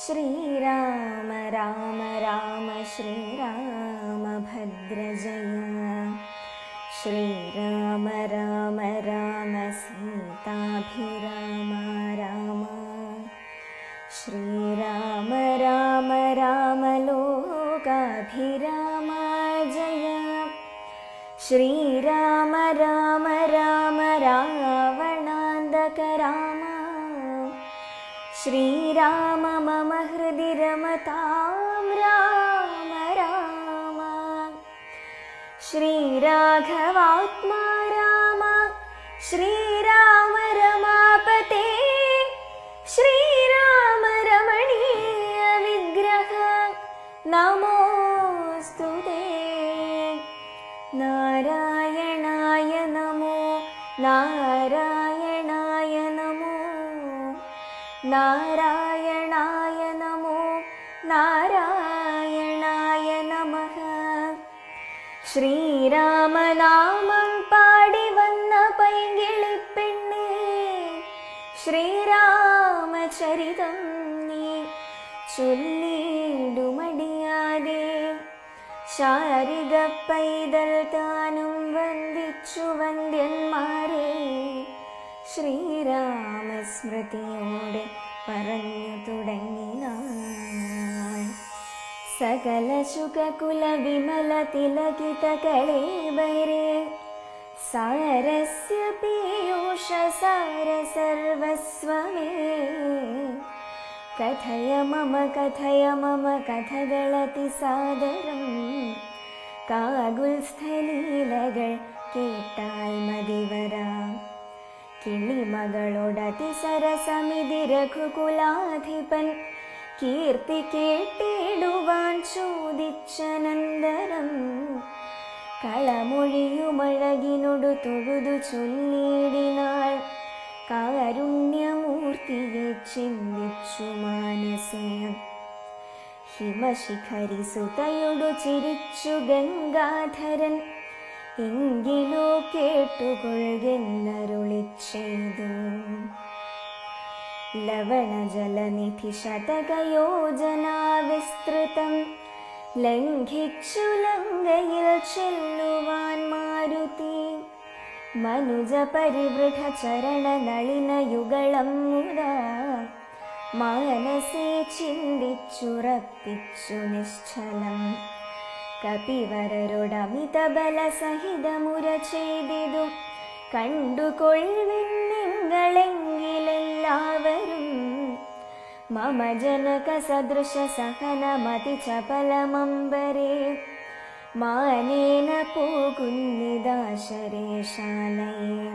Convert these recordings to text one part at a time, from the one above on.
ശ്രീരാമ രാമ രാമ ശ്രീരാമഭദ്രജയ ശ്രീരാമ രാമ രാമ സീതാഭിരാമ രാമ ശ്രീരാമ രാമ രാമ ലോകാഭിരാമ ജയ ശ്രീരാമ രാമ രാമ രാവണാന്തക രാമ ശ്രീരാമ മമ ഹൃദി രമതാം രാമ രാമ ശ്രീരാഘവാത്മാ രാമ ശ്രീരാമ രമാപതേ ശ്രീരാമ രമണീയ വിഗ്രഹ നമോസ്തുതേ നാരായണായ നമോ നാരായണായ നമോ നാരായണായ നമോ നാരായണായ നമഃ. ശ്രീരാമനാമം പാടി വന്ന പൈങ്കിളിപ്പെണ്ണേ ശ്രീരാമചരിതം നീ ചൊല്ലിടുമടിയാതെ ശാരിക പൈതൽ താനും വന്ദിച്ചു വന്ദ്യന്മാരെ ശ്രീരാമസ്മൃതിയോടെ പറഞ്ഞു തുടങ്ങിനാൾ. സകല ശുകകുല വിമല തിലകിത കളേബരേ സാരസ്യ പീയൂഷ സാര സർവസ്വമേ കഥയ മമ കഥകളതി സാദരം കാകുൽസ്ഥലീലകൾ കേട്ടാൽ മതിവരാ കിളിമകളോടതി സരസമിതി രഘുകുലാധിപൻ കീർത്തി കേട്ടിടുവാൻ ചോദിച്ചനന്തരം കളമൊഴിയുമഴകിനോടു തൊഴുതു ചൊല്ലിയിടിനാൾ കാരുണ്യമൂർത്തിയെ ചിന്തിച്ചു മാനസേ. ഹിമശിഖരി സുതയോടു ചിരിച്ചു ഗംഗാധരൻ എങ്കിലോ കേട്ടുകൊള്ളുന്നരുളിച്ചെയ്തു. ലവണജലനിധി ശതകയോജനാ വിസ്തൃതം ലംഘിച്ചു ലങ്കയിൽ ചെല്ലുവാൻ മാരുതി മനുജ പരിവൃഢ ചരണ നളിന യുഗളം മുതാ മാനസേ ചിന്തിച്ചുറപ്പിച്ചു നിശ്ചലം. കപിവരരോടമിത ബലസഹിതമുര ചെയ്തിതു കണ്ടുകൊള്ളുവിൻ നിങ്ങളെങ്കിലെല്ലാവരും മമ ജനക സദൃശ സഹനമതി ചപലമംബരേ മാനേന പോകുന്നിദാശരേശാലയേ.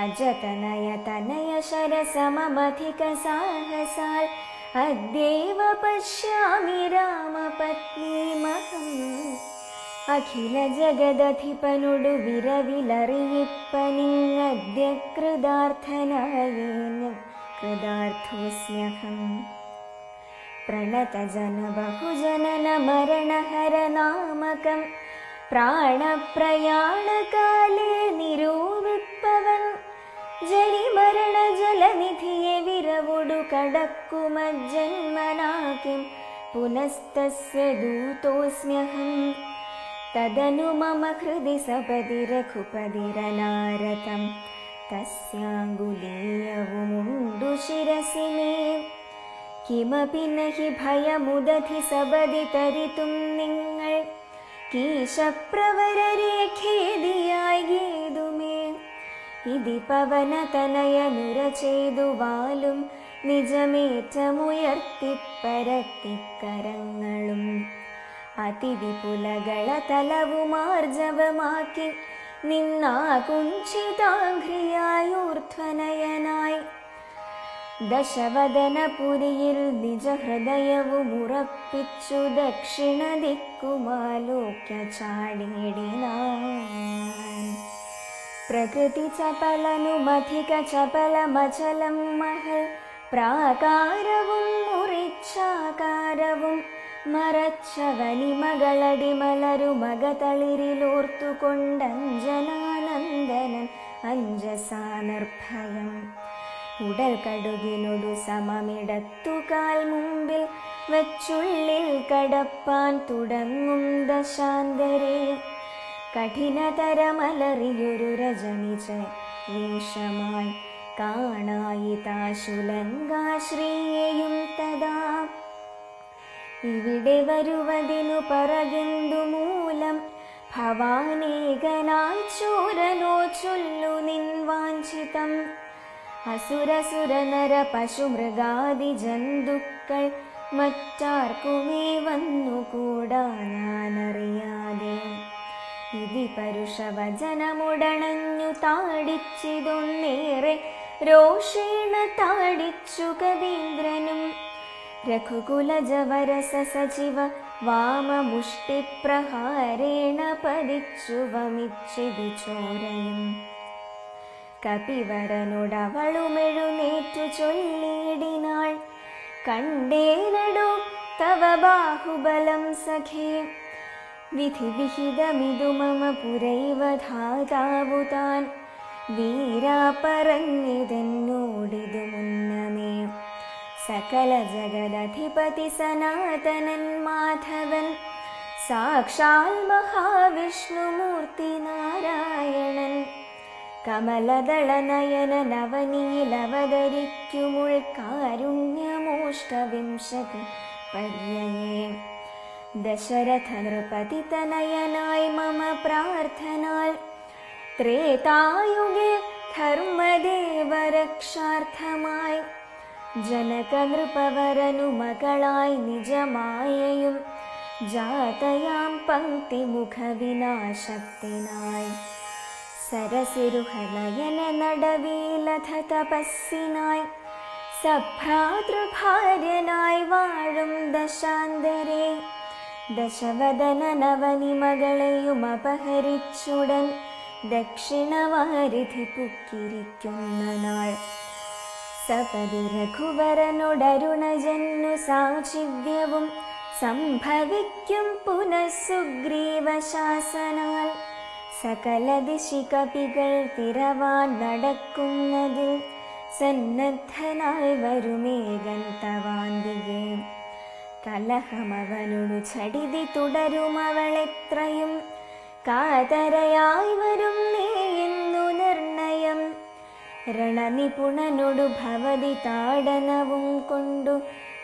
അജതനയ തനയ ശരസമധിക സാഹസാൽ അദ്യൈവ പശ്യാമി രാമപത്നീമഹം. അഖില ജഗദധിപനോടു വിരവിലറിയിപ്പനിങ്ങദ്യ കൃതാർത്ഥനായേന കൃതാർത്ഥോസ്മ്യഹം. പ്രണതജന ബഹുജനന മരണഹരനാമകം പ്രാണപ്രയാണകാലേ നിരൂപിപ്പവൻ ജനിമരണ ജലനിധിയെ വിരവൊടു കടക്കുമജ്ജന്മനാകിം പുനസ്തസ്യ ദൂതോസ്മ്യഹം. തദനു മമ ഹൃദി സപതി രഘുപതിരനാരതം തസ്യാങ്കുലീയവുമുണ്ടു ശിരസി മേ. കിമപി നഹി ഭയമുദധി സപതി തരിതും നിങ്ങൾ കീശപ്രവരരേഖേദിയായി ഗീതുമേ. ഇതി പവനതനയനുര ചെയ്തു വാലും നിജമേറ്റമുയർത്തിപ്പരത്തിക്കരങ്ങളും അതിവിപുലകള തലവുമാർജവമാക്കി നിന്നാ കുഞ്ചിതാഘ്രിയായൂർധ്വനയനായി ദശവദനപുരിയിൽ നിജഹൃദയവുമുറപ്പിച്ചു ദക്ഷിണ ദിക്കുമാലോക്യ ചാടിയിടിനാൻ. പ്രകൃതി ചപലനുമധിക ചപലമചലം മഹൽ പ്രാകാരവും മുറിച്ചാകാരവും മറച്ചവനിമകളടിമലരുമകതളിരിലോർത്തുകൊണ്ടഞ്ജനാനന്ദനൻ അഞ്ജസാ നിർഭയം ഉടൽ കടുകിനൊടു സമമിടത്തുകാൽ മുമ്പിൽ വച്ചുള്ളിൽ കടപ്പാൻ തുടങ്ങും ദശാന്തരേ. കഠിനതരമലറിയൊരു രജനിച്ച വേഷമായി കാണായി താശുലങ്കാശ്രീയെയും തഥാ. ഇവിടെ വരുവതിനു പറകെന്തു മൂലം ഭവാനേകനായി ചോരനോ ചൊല്ലു നിൻ വാഞ്ചിതം. അസുരസുരനര പശുമൃഗാദി ജന്തുക്കൾ മറ്റാർക്കുമേ വന്നുകൂടാ ഞാനറിയാതെ. ഇതി പരുഷവചനമുടണഞ്ഞു താടിച്ചിതൊന്നേറെ രോഷേണ താടിച്ചു കവീന്ദ്രനും. രഘുകുലജവരസ സജീവ വാമമുഷ്ടിപ്രഹാരേണ പതിച്ചു വമിച്ചിതു ചോരയും. കപിവരനോടവളുമെഴുന്നേറ്റു ചൊല്ലിയിടിനാൾ, കണ്ടേനടോ തവ ബാഹുബലം സഖേ. വിധിവിഹിതമിതു മമ പുരൈവ ധാതാവു താൻ, വീരാ പറഞ്ഞിതെന്നോടിതു മുന്നമേ. സകല ജഗദധിപതി സനാതനൻ മാധവൻ, സാക്ഷാൽ മഹാവിഷ്ണുമൂർത്തി നാരായണൻ. കമലദളനയനനവനിയിലവതരിക്കുമുൾ കാരുണ്യമോഷ്ടവിംശതി പര്യയേ. ദശരഥ നൃപതിതനയനായി മമ പ്രാർത്ഥനാൽ, ത്രേതായുഗേ ധർമ്മദേവരക്ഷാർത്ഥമായി. ജനക നൃപവരനു മകളായി നിജമായയും ജാതയാം പങ്ക്തിമുഖവിനാശത്തിനായി. സരസിരുഹനയന നടവീലഥ തപസ്സിനായി, സഭ്രാതൃഭാര്യനായി വാഴും ദശാന്തരേ. ദശവദനനവനി മകളെയും അപഹരിച്ചുടൻ ദക്ഷിണവാരിധി പുക്കിരിക്കുന്ന നാൾ. സപതി രഘുവരനോടരുണജന്നു സാചിവ്യവും സംഭവിക്കും പുനഃസുഗ്രീവശാസനാൽ. സകല ദിശി കപികൾ തിരവാൻ നടക്കുന്നതിൽ സന്നദ്ധനായി വരുമേകൻ തവാന്തികെ. കലഹമവനോടു ചടിതി തുടരുമവളെത്രയും കാതരയായി വരും നീന്നു നിർണയം. രണനിപുണനോടു ഭവതി താടനവും കൊണ്ടു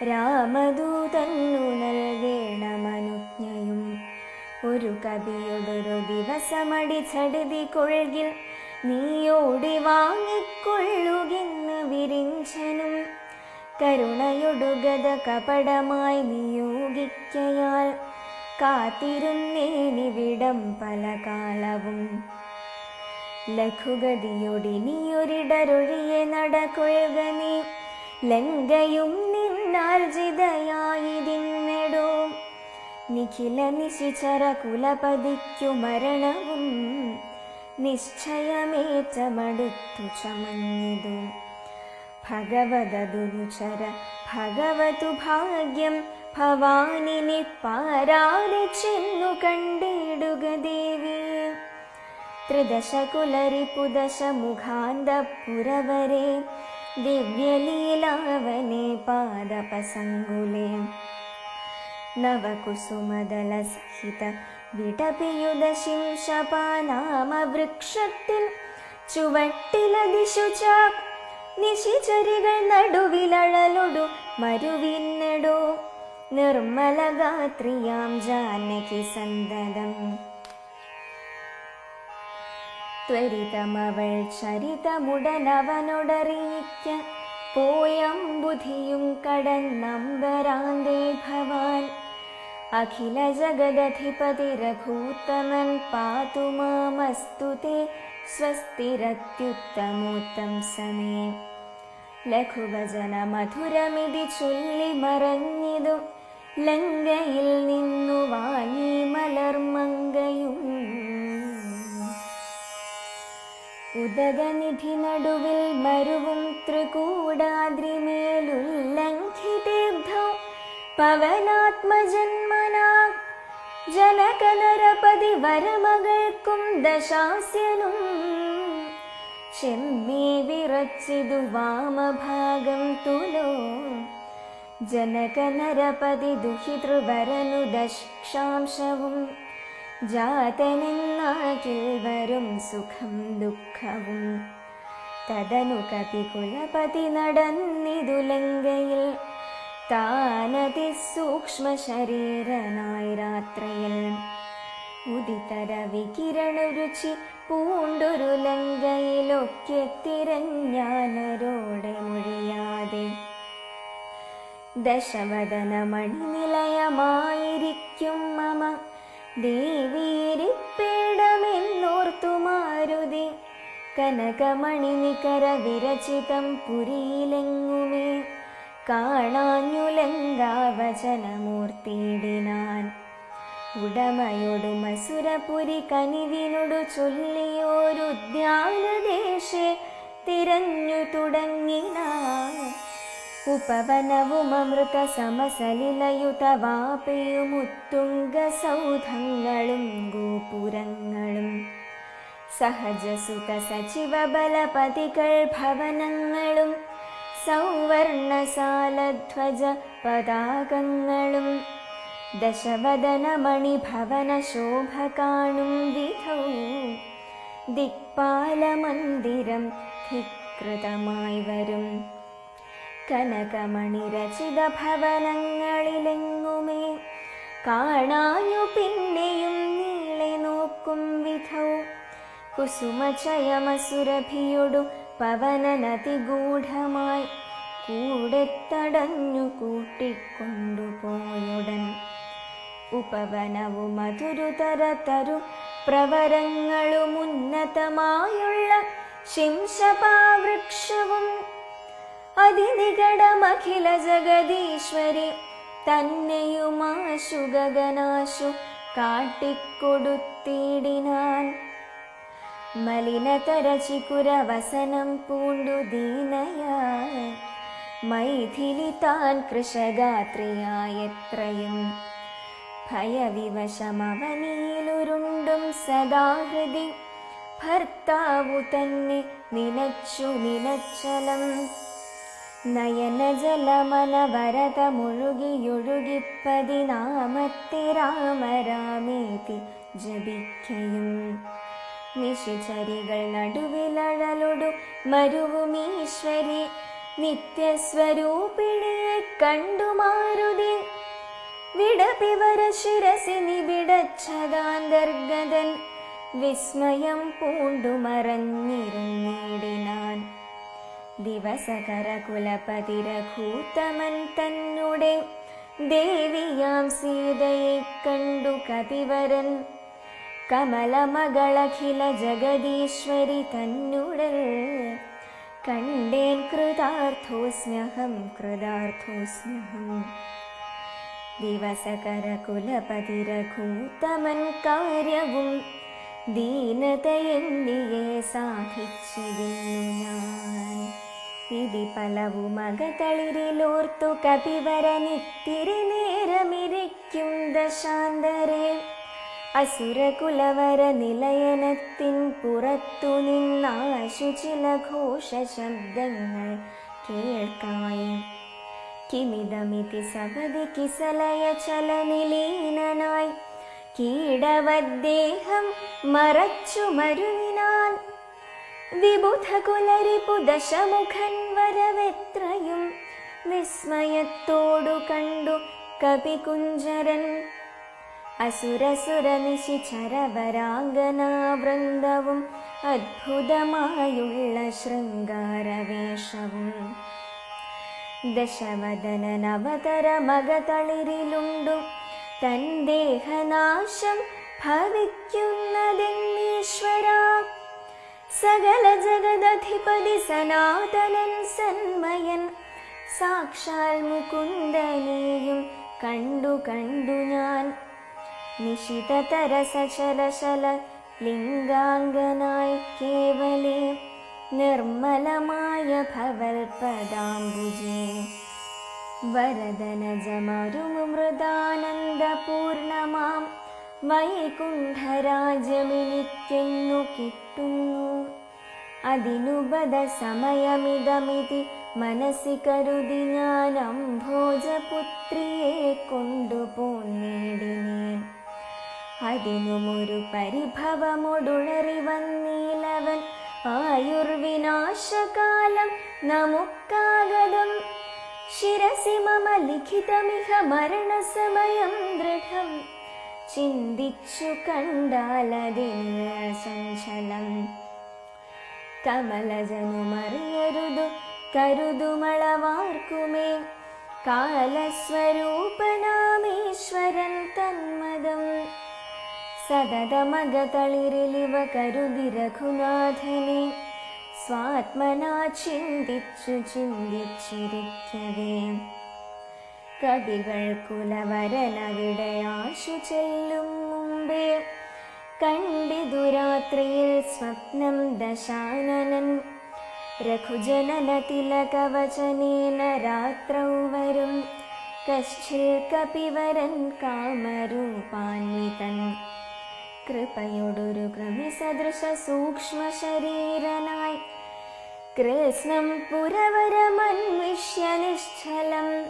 രാമദൂതന്നു നൽകേണമനുജ്ഞയും. ഒരു കവിയോടൊരു ദിവസമടിച്ചടുതി കൊള്കിൽ നീയോടി വാങ്ങിക്കൊള്ളുകെന്ന് വിരിഞ്ചനും. കരുണയൊടുഗത കപടമായി നിയോഗിക്കയാൽ കാത്തിരുന്നേനിവിടം പല കാലവും. ലഘുഗതിയൊടിനിയൊരിടരൊഴിയെ നടകൊള്ളുക നീ, ലങ്കയും നിന്നാർജിതയായിതിന്നെടോ. നിഖില നിശിചര കുലപതിക്കു മരണവും നിശ്ചയമേറ്റമടുത്തു ചമഞ്ഞിതു. ഭഗവദുചര ഭഗവതു ഭാഗ്യം ഭവാനിനി പാരാതെ ചെന്നു കണ്ടിടുക ദേവിയെ. ത്രിദശകുലരിപുദശ മുഖാന്തപുരവരെ ദിവ്യലീലാവനെ പാദപസങ്കുലേ. നവകുസുമദല സഹിത വിടപിയുത ശിംശപാനാമവൃക്ഷത്തിൽ ചുവട്ടിലതിശുച നിശിചരികൾ നടുവിലഴലൊടു മരുവിന്നടോ. നിർമ്മലഗാത്രിയാം ജാനകി സന്തതം. ത്വരിതമവൾ ചരിതമുടനവനോടറിയിക്ക പോയംബുധിയും കടന്നമ്പരാന്തേ ഭവാൻ. അഖില ജഗദധിപതി രഘൂത്തമൻ പാതു മാമസ്തു തേ സ്വസ്തിരത്യുത്തമോത്തം സമേ. ലഘുവചന മധുരമിതി ചൊല്ലി മറഞ്ഞിതു ലങ്കയിൽ നിന്നു വാങ്ങി മലർമങ്കയും. ഉദകനിധി നടുവിൽ മരുവും ത്രികൂടാദ്രിമേലുല്ലംഘിതേബ്ധൗ പവനാത്മജന്മനാ. ജനകനരപതി വരമകൾക്കും ദശാസ്യനും ചെമ്മേ വിറച്ചിതു വാമഭാഗം തുലോ ജനകനരപതി ദുഹിതൃവരനു ദക്ഷാംശവും ജാതനെന്നാകിൽ വരും സുഖം ദുഃഖവും. തദനു കപികുലപതി നടന്നിതു ലങ്കയിൽ താനതി സൂക്ഷ്മ ശരീരനായി രാത്രിയിൽ. ഉദിതര വികിരണുരുചി പൂണ്ടൊരു ലങ്കയിലൊക്കെ തിരഞ്ഞാനരോടെ മൊഴിയാതെ. ദശവദന മണിനിലയമായിരിക്കും മമ ദേവീരിപ്പേടമെന്നോർത്തു മാരുതി. കനകമണി നികര വിരചിതം പുരിയിലെങ്ങുമേ കാണാഞ്ഞു ലങ്കാവചനമൂർത്തിയിടിനാൻ. ഉടമയൊടു മസുരപുരി കനിവിനോടു ചൊല്ലിയോരുദ്യാനദേശേ തിരഞ്ഞു തുടങ്ങിനാൻ. ഉപവനവുമമൃത സമസലിലയുതവാപയുമുത്തുംഗ സൗധങ്ങളും ഗോപുരങ്ങളും സഹജസുത സചിവ ബലപതികൾ ഭവനങ്ങളും സൗവർണസാലധ്വജ പതാകങ്ങളും ദശവദന മണിഭവന ശോഭ കാണും വിധൗ ദിക്പാലമന്ദിരം ധികൃതമായി വരും. കനകമണിരചിത ഭവനങ്ങളിലെങ്ങുമേ കാണാഞ്ഞു പിന്നെയും നീളെ നോക്കും വിധൗ. കുസുമചയമസുരഭിയൊടു പവനനതിഗൂഢമായി കൂടെ തടഞ്ഞു കൂട്ടിക്കൊണ്ടുപോയുടൻ. ഉപവനവും മധുരുതരതരു പ്രവരങ്ങളും ഉന്നതമായുള്ള ശിംശപാവൃക്ഷവും അതിനികടമഖില ജഗദീശ്വരി തന്നെയുമാശു ഗഗനാശു കാട്ടിക്കൊടുത്തിടിനാൻ. മലിനതര ചികുരവസനം പൂണ്ടു ദീനയായി മൈഥിലി താൻ കൃശഗാത്രിയായത്രയും. ഭയവിവശമവനിയിലുരുണ്ടും സദാഹൃതി ഭർത്താവു തന്നെ നിനച്ചു നിനച്ചലം. നയനജലമനവരത മുഴുകിയൊഴുകിപ്പതിനാമത്തെ രാമരാമേതി ജപിക്കയും. നിശിചരികൾ നടുവിലഴലൊടു മരുവുമീശ്വരി നിത്യസ്വരൂപിണിയെ കണ്ടു മാരുതി. വിടപിവര ശിരസി നിബിടച്ഛദാന്തർഗതൻ വിസ്മയം പൂണ്ടു മറഞ്ഞിരുന്നിടിനാൻ. ദിവസകര കുലപതി രഘൂത്തമൻ തന്നുടെ ദേവിയാം സീതയെ കണ്ടു കപിവരൻ. കമലമകളഖില ജഗദീശ്വരി തന്നുടൽ കണ്ടേൻ കൃതാർത്ഥോസ്മ്യഹം കൃതാർത്ഥോസ്മ്യഹം. ദിവസകര കുലപതി രഘൂത്തമൻ കാര്യവും ദീനതയെന്നിയെ സാധിച്ചിരുന്നു ഞാൻ. വിധി പലവും അകതളിരിലോർത്തു കപിവരനിത്തിരി നേരമിരിക്കും ദശാന്തരെ. അസുരകുലവര നിലയനത്തിൻ പുറത്തു നിന്നാശു ചില ഘോഷശബ്ദങ്ങൾ കേൾക്കായി. കിമിതമിതി സവതി കിസലയ ചലനിലീനനായി കീടവദ്ദേഹം മറച്ചു മരുവിനാൻ. വിബുധകുലരിപു ദശമുഖൻ വരവെത്രയും വിസ്മയത്തോടു കണ്ടു കപികുഞ്ചരൻ. അസുരസുര നിശിചരവരാംഗനാവൃന്ദവും അദ്ഭുതമായുള്ള ശൃംഗാരവേഷവും. ദശവദനനവതരമകതളിരിലുണ്ടു തൻ ദേഹനാശം ഭവിക്കുന്നതെന്നീശ്വരാ. സകല ജഗദധിപതി സനാതനൻ സന്മയൻ സാക്ഷാൽ മുകുന്ദനെയും കണ്ടു കണ്ടു ഞാൻ. നിശിതതര സചലശല ലിംഗാംഗനായി കേവലേ നിർമ്മലമായ ഭവൽപദാംബുജേ. വരദനജമരുമൃതാനന്ദപൂർണമാം വൈകുണ്ഠരാജ്യമെനിക്കെന്നു കിട്ടുന്നു. അതിനുപദ സമയമിതമിതി മനസ്സി കരുതി ഞാൻ അംഭോജപുത്രിയെ കൊണ്ടുപോന്നേടിനേൻ. അതിനുമൊരു പരിഭവമൊടുണറി വന്നീലവൻ ആയുർവിനാശകാലം നമുക്കാഗതം. ശിരസി മമ ലിഖിതമിഹ മരണസമയം ദൃഢം. ചിന്തിച്ചു കണ്ടാലതിന് ചഞ്ചലം. കമലജനുമറിയരുതു കരുതുമളവാർക്കുമേ കാലസ്വരൂപനാമീശ്വരൻ തന്മദം. സതതമകതളിരിലിവ കരുതി രഘുനാഥനെ സ്വാത്മനാ ചിന്തിച്ചു ചിന്തിച്ചിരിക്കവേ. കവികൾ കുലവരനവിടെ ആശു ചെല്ലും മുമ്പേ കണ്ടിതു രാത്രിയിൽ സ്വപ്നം ദശാനനൻ. രഘുജനന തിലകവചനേന രാത്രൗ വരും കശ്ചിൽ കപിവരൻ കാമരൂപാന്വിതൻ. കൃപയൊടൊരു കൃമിസദൃശ സൂക്ഷ്മ ശരീരനായി കൃഷ്ണം പുരവരമന്വിഷ്യ നിശ്ചലം.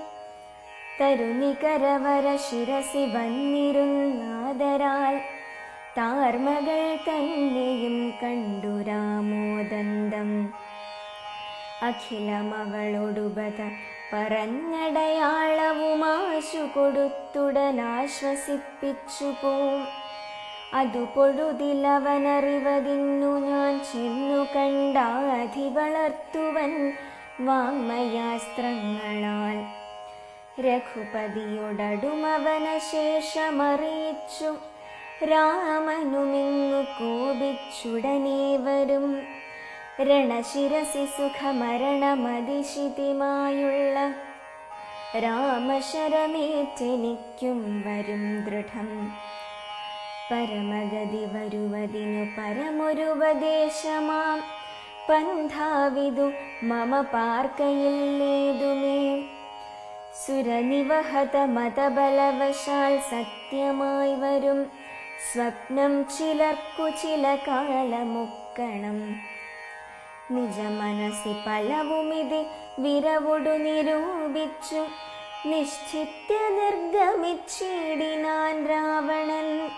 തരുനികരവര ശിരസി വന്നിരുന്നാദരാൽ താർമകൾ തന്നെയും കണ്ടു രാമോദന്തം. അഖിലമവളൊടുപത പറഞ്ഞടയാളവുമാശു കൊടുത്തുടനാശ്വസിപ്പിച്ചു പോം. അതു പൊഴുതിലവനറിവതിന്നു ഞാൻ ചെന്നു കണ്ടാധി വളർത്തുവൻ വാങ്മയാസ്ത്രങ്ങളാൽ. രഘുപതിയോടടുമവന ശേഷമറിയിച്ചു രാമനുമിങ്ങു കോപിച്ചുടനേ വരും. രണശിരസി സുഖമരണമതിശിതിമായുള്ള രാമശരമേറ്റെനിക്കും വരും ദൃഢം. പരമഗതി വരുവതിനു പരമൊരുപദേശമാം പന്ഥാവിതു മമ പാർക്കയില്ലേതുമേ. സുരനിവഹത മതബലവശാൽ സത്യമായി വരും സ്വപ്നം ചിലർക്കു ചില കാലമുക്കണം. നിജമനസി പലവുമിതി വിരവൊടു നിരൂപിച്ചു നിശ്ചിത്യ നിർഗമിച്ചിടിനാൻ രാവണൻ.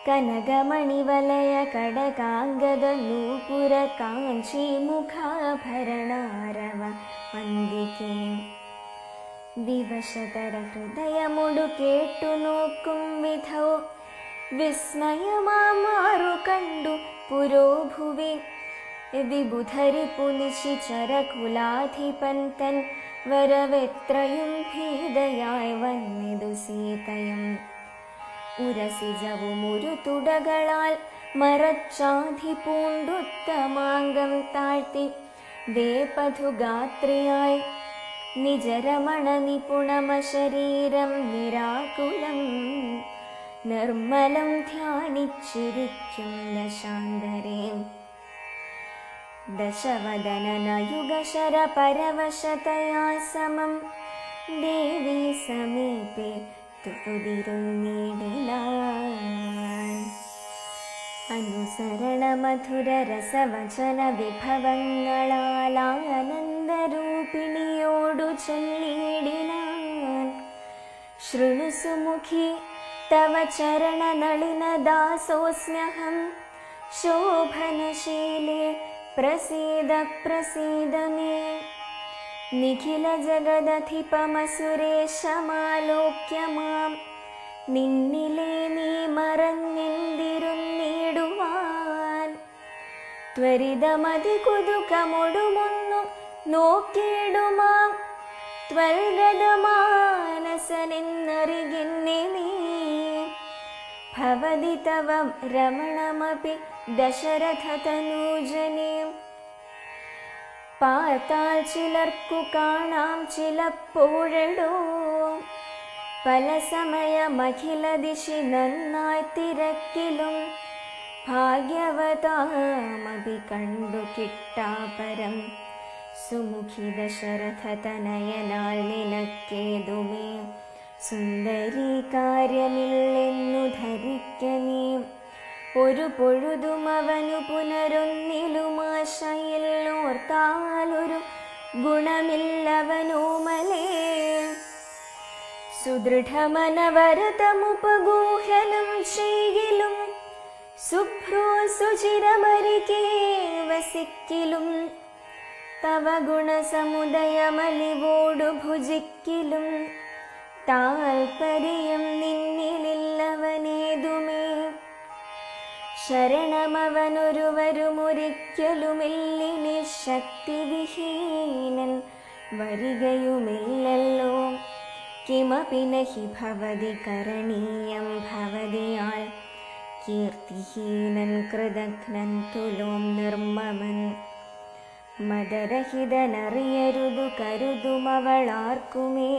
കനകമണിവലയ കടകാംഗത നൂപുര കാഞ്ചി മുഖാഭരണാരവ വന്ദിക്കേ. വിവശതര ഹൃദയമൊടു കേട്ടു നോക്കും വിധോ വിസ്മയമാറു കണ്ടു പുരോഭുവി. വിബുധരിപ്പു നിശിചരകുലാധിപൻ തൻ വരവെത്രയും ഭീതയായി വന്നിതു സീതയും. ഉരസിജവും ഒരു തുടകളാൽ മറച്ചാധി പൂണ്ടുത്തമാംഗം താഴ്ത്തി വേപധുഗാത്രിയായി നിജരമണ നിപുണമശരീരം നിരാകുലം നിർമ്മലം ധ്യാനിച്ചിരിക്കും ദശാന്തരേ. ദശവദനനയുഗശര പരവശതയാ സമം ദേവീ സമീപേ തൊഴുതിരുന്നിടിനാൻ. അനുസരണ മധുര രസവചന വിഭവങ്ങളാൽ ആനന്ദരൂപിണിയോടു ചൊല്ലിടിനാൻ. ശൃണു സുമുഖി തവ ചരണനളിന ദാസോസ്മ്യഹം ശോഭനശീലേ പ്രസീദ പ്രസീദ മേ. നിഖില ജഗദധിപമസുരേശമാലോക്യ മാം നിന്നിലേ നീ മറഞ്ഞെന്തിരുന്നിടുവാൻ. ത്വരിതമതി കുതുകമൊടുമൊന്നു നോക്കിയിടുമാം ത്വൽഗതമാനസനെന്നറികിന്നെ നീ. ഭവതി തവ രമണമപി ദശരഥതനൂജനേ. പാർത്താൽ ചിലർക്കു കാണാം ചിലപ്പോഴെടോ പല സമയമഖില ദിശി നന്നായി തിരക്കിലും ഭാഗ്യവതാമപി കണ്ടു കിട്ടാപരം. സുമുഖി ദശരഥതനയനാൽ നിനക്കേതുമേ സുന്ദരീ കാര്യമില്ലെന്നു ധരിക്ക നീ. ഒരു പൊഴുതും അവനു പുനരൊന്നിലുമാശയിൽ ഓർത്താലൊരു ഗുണമില്ലവനോമലേ. സുദൃഢമനവരതമുപഗൂഹനം ചെയ്യിലും സുഭ്രോ സുചിരമരികേ വസിക്കിലും തവ ഗുണസമുദയമലിവോടു ഭുജിക്കിലും താൽപര്യം നിന്നിലില്ലവനേതുമേ. ശരണമവനൊരുവരുമൊരിക്കലുമില്ലിനി ശക്തിവിഹീനൻ വരികയുമില്ലല്ലോ. കിമപി നഹി ഭവതി കരണീയം ഭവതിയാൽ കീർത്തിഹീനൻ കൃതഘ്നൻ തുലോം നിർമ്മമൻ. മദരഹിതനറിയരുതു കരുതുമവളാർക്കുമേ.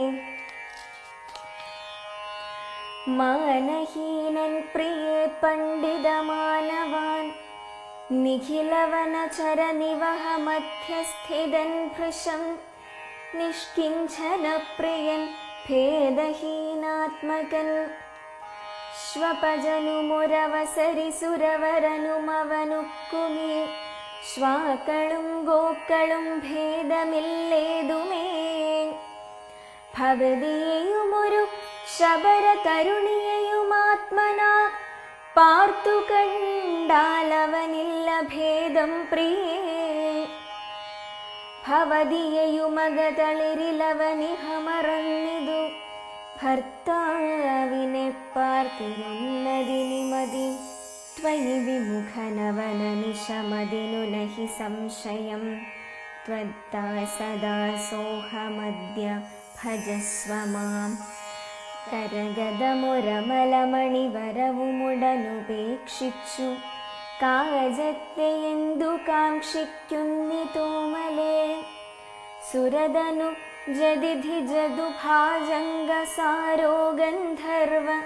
മാനഹീനൻ പ്രിയേ പണ്ഡിതമാനവാൻ നിഖിലവനചരനിവഹമധ്യസ്ഥിതൻ ഭൃശം. നിഷ്കിഞ്ചനപ്രിയൻ ഭേദഹീനാത്മകൻ ശ്വപജനുമൊരവസരിസുരവരനുമവനുക്കുമേ. ശ്വാക്കളും ഗോക്കളും ഭേദമില്ലേതുമേ. ഭവതിയെയുമൊരു ശബരതരുണിയെയുമാത്മനാ പാർത്തു കണ്ടാലവനില്ല ഭേദം പ്രിയേ. ഭവതിയെയുമകതളിരിലവനിഹമറന്നിതു ഭർത്താവിനെ പാർത്തിരുന്നതിനി മതി. ത്വയി വിമുഖനവനനിശമതിനു നഹി സംശയം. ത്വത്താ സദാ സോഹമദ്യ ഭജസ്വ മാം. കരഗതമൊരമലമണിവരവുമുടനുപേക്ഷിച്ചു കാജത്തെ എന്തു കാക്ഷിക്കുന്നിതോമലേ. സുരതനു ജദിധി ജദുഭാജംഗസാരോ ഗന്ധർവ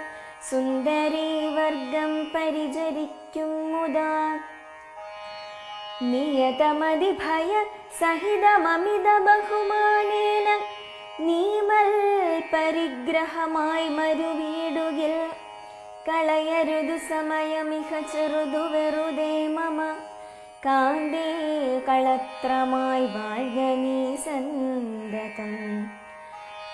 സുന്ദരീവർഗം പരിചരിക്കും മുദാ. നിയതമതിഭയ സഹിതമമിത ബഹുമാനേന നീമൽ പരിഗ്രഹമായി മരുവീടുകിൽ. കളയരുതു സമയമിഹ ചെറുതു വെറുതെ മമ. കാന്തേ കളത്രമായി വാഴ്ക നീ സന്തതം.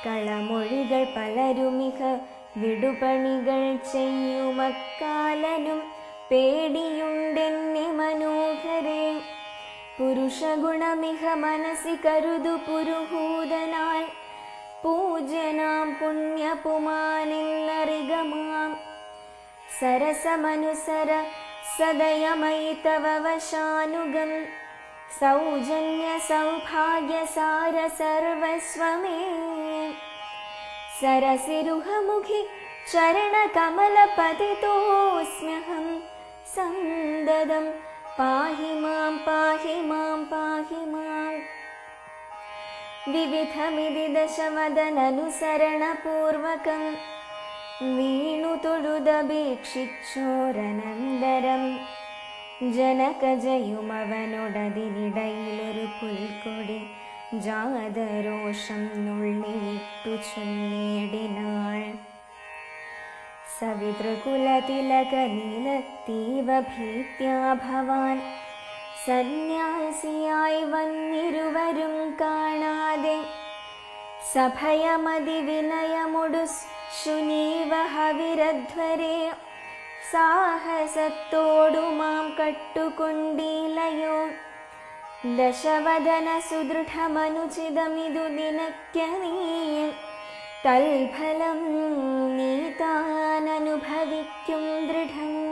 കളമൊഴികൾ പലരുമിഹ വിടുപണികൾ ചെയ്യുമക്കാലനും പേടിയുണ്ടെന്നെ മനോഹരേ. പുരുഷഗുണമിഹ മനസി കരുതു പുരുഹൂതനാൽ പൂജ്യനാം പുണ്യപുമാനെന്നറികമാം. സരസമനുസര സദയമയി തവ വശാനുഗം. സൗജന്യ സൗഭാഗ്യസാര സർവസ്വമേ. സരസിരുഹമുഖി ചരണകമലപതിതോസ്മ്യഹം സന്തതം. പാഹി മാം പാഹി മാം പാഹി മാം. വിവിധമിതി ദശവദനനുസരണപൂർവകം വീണു തൊഴുതപേക്ഷിച്ചോരനന്തരം. ജനകജയുമവനൊടതിനിടയിലൊരു പുൽക്കൊടി ജാതരോഷം നുള്ളിയിട്ടു ചൊല്ലിയിടിനാൾ. സവിതൃകുലതിലകനീലത്തീവ ഭീത്യാ ഭവാൻ സന്യാസിയായി വന്നിരുവരും കാണാതെ. സഭയമതിവിനയമൊടു ശുനീവഹവിരധ്വരെ സാഹസത്തോടു മാം കട്ടുകൊണ്ടീലയോ. ദശവദന സുദൃഢമനുചിതമിതു നിനയ്ക്കനീ. തൽഫലം നീ താനനുഭവിക്കും ദൃഢം.